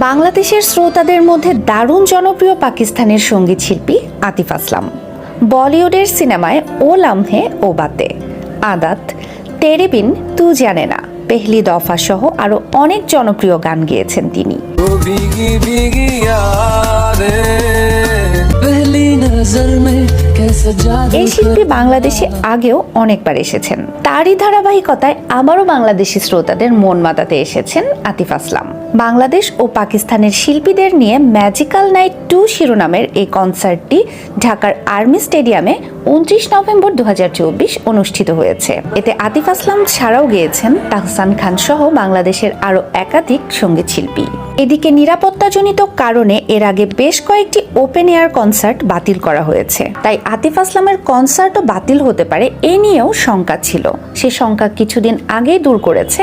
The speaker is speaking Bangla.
বাংলাদেশের শ্রোতাদের মধ্যে দারুণ জনপ্রিয় পাকিস্তানের সঙ্গীত শিল্পী আতিফ আসলাম। বলিউডের সিনেমায় ও লামহে ও বাতে, আদাত, তেরে বিন তু জানে না, পেহলি দফা সহ আরো অনেক জনপ্রিয় গান গেয়েছেন তিনি। এই শিল্পী বাংলাদেশে আগেও অনেকবার এসেছেন। তারই ধারাবাহিকতায় আবারও বাংলাদেশি শ্রোতাদের মন মাতাতে এসেছেন আতিফ আসলাম। বাংলাদেশ ও পাকিস্তানের শিল্পীদের নিয়ে ম্যাজিক্যাল নাইট 2 শিরোনামের এই কনসার্টটি ঢাকার আর্মি স্টেডিয়ামে 29 নভেম্বর 2024 অনুষ্ঠিত হয়েছে। এতে আতিফ আসলাম ছাড়াও গেয়েছেন তাহসান খান সহ বাংলাদেশের আরও একাধিক সঙ্গীত শিল্পী। এদিকে নিরাপত্তাজনিত কারণে এর আগে বেশ কয়েকটি ওপেন এয়ার কনসার্ট বাতিল করা হয়েছে, তাই আতিফ আসলামের কনসার্টও বাতিল হতে পারে এ নিয়েও শঙ্কা ছিল। সে শঙ্কা কিছুদিন আগেই দূর করেছে